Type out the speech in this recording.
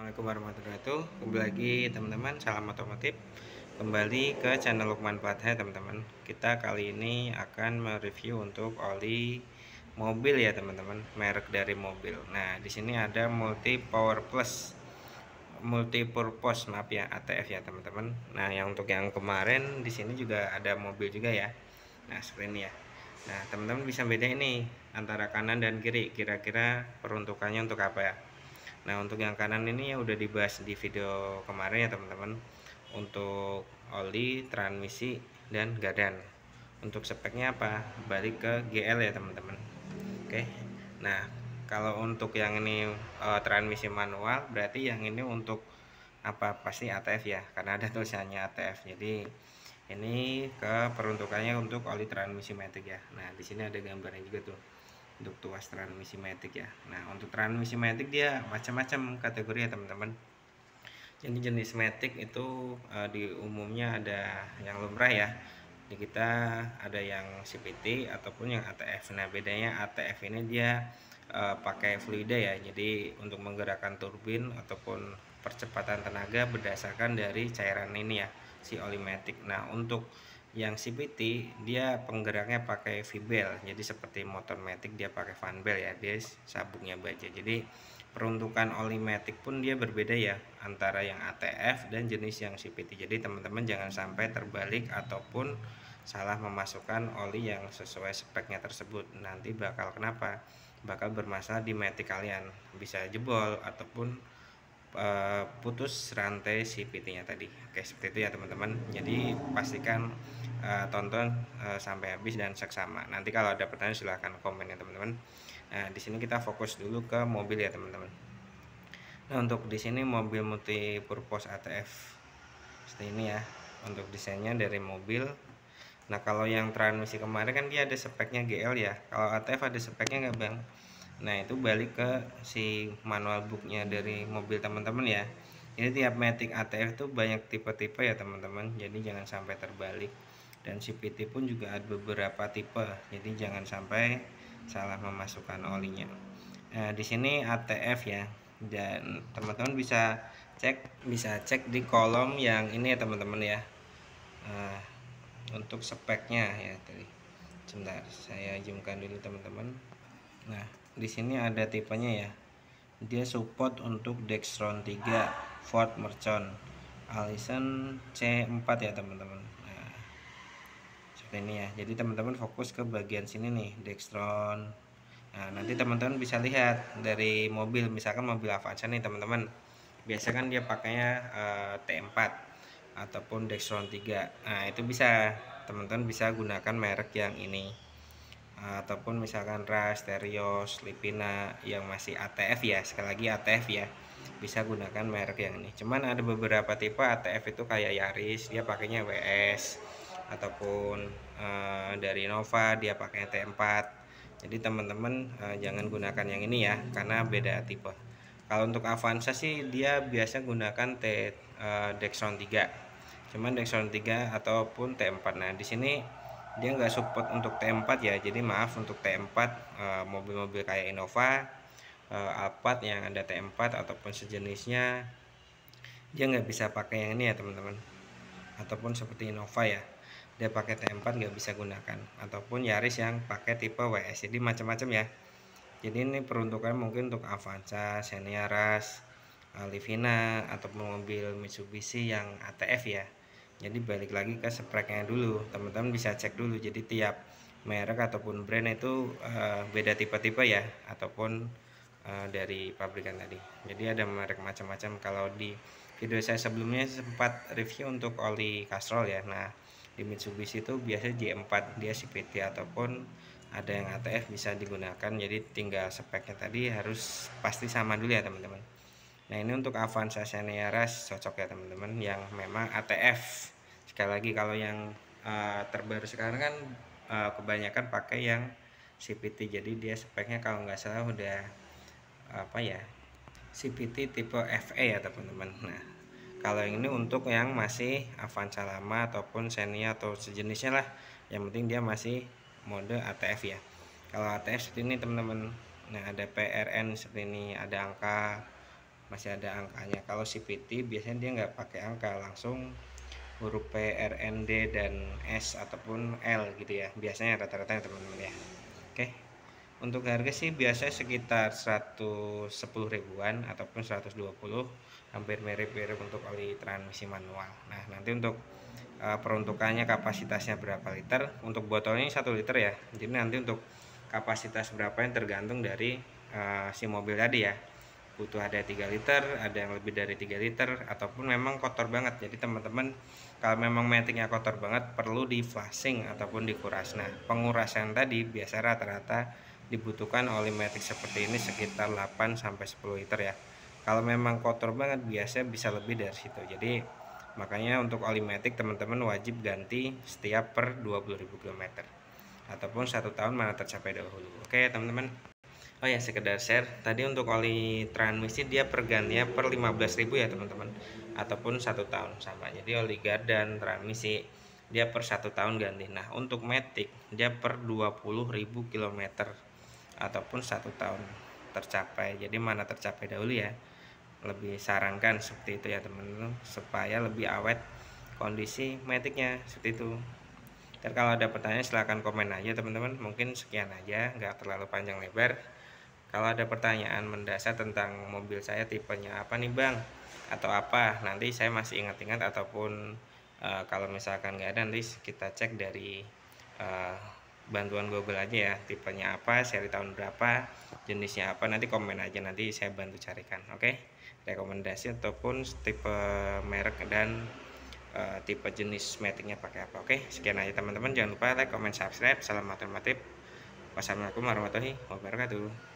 Assalamualaikum warahmatullahi wabarakatuh. Kembali lagi teman-teman, salam otomotif. Kembali ke channel Lukman Platha teman-teman. Kita kali ini akan mereview untuk oli mobil ya teman-teman, merek dari mobil. Nah, di sini ada multi power plus, multi purpose maaf ya, ATF ya teman-teman. Nah, yang untuk yang kemarin di sini juga ada mobil juga ya. Nah, seperti ini ya. Nah, teman-teman bisa beda ini antara kanan dan kiri. Kira-kira peruntukannya untuk apa ya? Nah, untuk yang kanan ini ya udah dibahas di video kemarin ya teman-teman. Untuk oli, transmisi, dan gadan. Untuk speknya apa? Balik ke GL ya teman-teman. Oke. Nah, kalau untuk yang ini transmisi manual, berarti yang ini untuk apa? Pasti ATF ya, karena ada tulisannya ATF. Jadi ini peruntukannya untuk oli transmisi matic ya. Nah, di sini ada gambarnya juga tuh untuk tuas transmisi matic ya. Nah, untuk transmisi matic dia macam-macam kategori ya teman-teman. Jadi jenis matic itu di umumnya ada yang lumrah ya. Di kita ada yang CVT ataupun yang ATF. Nah, bedanya ATF ini dia pakai fluida ya. Jadi untuk menggerakkan turbin ataupun percepatan tenaga berdasarkan dari cairan ini ya, si oli matic. Nah, untuk yang CVT dia penggeraknya pakai V-bel, jadi seperti motor matic dia pakai fan bel ya, dia sabuknya baja. Jadi peruntukan oli matic pun dia berbeda ya antara yang ATF dan jenis yang CVT. Jadi teman-teman jangan sampai terbalik ataupun salah memasukkan oli yang sesuai speknya tersebut, nanti bakal kenapa? Bakal bermasalah di matic kalian, bisa jebol ataupun putus rantai CVT-nya tadi. Oke, seperti itu ya teman-teman. Jadi pastikan tonton sampai habis dan seksama. Nanti kalau ada pertanyaan silahkan komen ya teman-teman. Nah, di sini kita fokus dulu ke mobil ya teman-teman. Nah, untuk di sini mobil multi purpose ATF seperti ini ya. Untuk desainnya dari mobil. Nah, kalau yang transmisi kemarin kan dia ada speknya GL ya. Kalau ATF ada speknya nggak bang? Nah, itu balik ke si manual booknya dari mobil teman-teman ya. Ini tiap matic ATF itu banyak tipe-tipe ya teman-teman. Jadi jangan sampai terbalik. Dan CVT pun juga ada beberapa tipe. Jadi jangan sampai salah memasukkan olinya. Nah, di sini ATF ya. Dan teman-teman bisa cek di kolom yang ini ya teman-teman ya. Nah, untuk speknya ya tadi. Sebentar, saya zoomkan dulu teman-teman. Nah, di sini ada tipenya ya. Dia support untuk Dextron 3, Ford Mercon, Allison C4 ya teman-teman. Nah, seperti ini ya. Jadi teman-teman fokus ke bagian sini nih, Dextron. Nah, nanti teman-teman bisa lihat dari mobil, misalkan mobil Avanza nih teman-teman. Biasa kan dia pakainya T4 ataupun Dextron 3. Nah, itu bisa teman-teman bisa gunakan merek yang ini. Ataupun misalkan RAS, Terios, Lipina yang masih ATF ya, sekali lagi ATF ya, bisa gunakan merek yang ini. Cuman ada beberapa tipe ATF itu kayak Yaris dia pakainya WS, ataupun dari Nova dia pakainya T4. Jadi teman-teman jangan gunakan yang ini ya, karena beda tipe. Kalau untuk Avanza sih dia biasa gunakan Dextron 3. Cuman Dextron 3 ataupun T4. Nah, di sini dia nggak support untuk T4 ya. Jadi maaf untuk T4 mobil-mobil kayak Innova, Alphard yang ada T4 ataupun sejenisnya dia nggak bisa pakai yang ini ya teman-teman. Ataupun seperti Innova ya, dia pakai T4 nggak bisa gunakan. Ataupun Yaris yang pakai tipe WS. Jadi macam-macam ya. Jadi ini peruntukan mungkin untuk Avanza, Xenia, RAS, Livina ataupun mobil Mitsubishi yang ATF ya. Jadi balik lagi ke speknya dulu, teman-teman bisa cek dulu. Jadi tiap merek ataupun brand itu beda tipe-tipe ya, ataupun dari pabrikan tadi. Jadi ada merek macam-macam. Kalau di video saya sebelumnya sempat review untuk oli Castrol ya. Nah, di Mitsubishi itu biasa J4 dia CVT ataupun ada yang ATF bisa digunakan. Jadi tinggal speknya tadi harus pasti sama dulu ya teman-teman. Nah, ini untuk Avanza Xenia RAS cocok ya teman-teman yang memang ATF. Sekali lagi kalau yang terbaru sekarang kan kebanyakan pakai yang CVT. Jadi dia speknya kalau nggak salah udah apa ya, CVT tipe FE ya teman-teman. Nah, kalau yang ini untuk yang masih Avanza lama ataupun Xenia atau sejenisnya lah, yang penting dia masih mode ATF ya. Kalau ATF seperti ini teman-teman. Nah, ada PRN seperti ini, ada angka masih ada angkanya. Kalau CVT biasanya dia nggak pakai angka, langsung huruf P, R, N, D, dan S ataupun L gitu ya, biasanya rata-rata ya teman-teman ya. Oke, untuk harga sih biasanya sekitar 110 ribuan ataupun 120, hampir mirip-mirip untuk oli transmisi manual. Nah, nanti untuk peruntukannya kapasitasnya berapa liter, untuk botolnya 1 liter ya, jadi nanti untuk kapasitas berapa yang tergantung dari si mobil tadi ya, butuh ada 3 liter, ada yang lebih dari 3 liter, ataupun memang kotor banget. Jadi teman-teman kalau memang maticnya kotor banget perlu di flushing ataupun dikuras. Nah, pengurasan tadi biasa rata-rata dibutuhkan oli matic seperti ini sekitar 8 sampai 10 liter ya. Kalau memang kotor banget biasa bisa lebih dari situ. Jadi makanya untuk oli matic teman-teman wajib ganti setiap per 20.000 km ataupun 1 tahun mana tercapai dahulu. Oke teman-teman. Oh ya, sekedar share tadi untuk oli transmisi dia pergantinya per 15.000 ya teman-teman, ataupun 1 tahun sama. Jadi oli gardan transmisi dia per 1 tahun ganti. Nah untuk matic dia per 20.000 km ataupun 1 tahun tercapai. Jadi mana tercapai dahulu ya, lebih sarankan seperti itu ya teman-teman, supaya lebih awet kondisi maticnya seperti itu. Dan kalau ada pertanyaan silahkan komen aja teman-teman. Mungkin sekian aja, nggak terlalu panjang lebar. Kalau ada pertanyaan mendasar tentang mobil saya tipenya apa nih bang, atau apa, nanti saya masih ingat-ingat, ataupun kalau misalkan nggak ada nanti kita cek dari bantuan Google aja ya, tipenya apa, seri tahun berapa, jenisnya apa, nanti komen aja, nanti saya bantu carikan. Oke, rekomendasi ataupun tipe merek dan tipe jenis maticnya pakai apa. Oke, sekian aja teman-teman, jangan lupa like, comment, subscribe. Salam otomotif. Wassalamualaikum warahmatullahi wabarakatuh.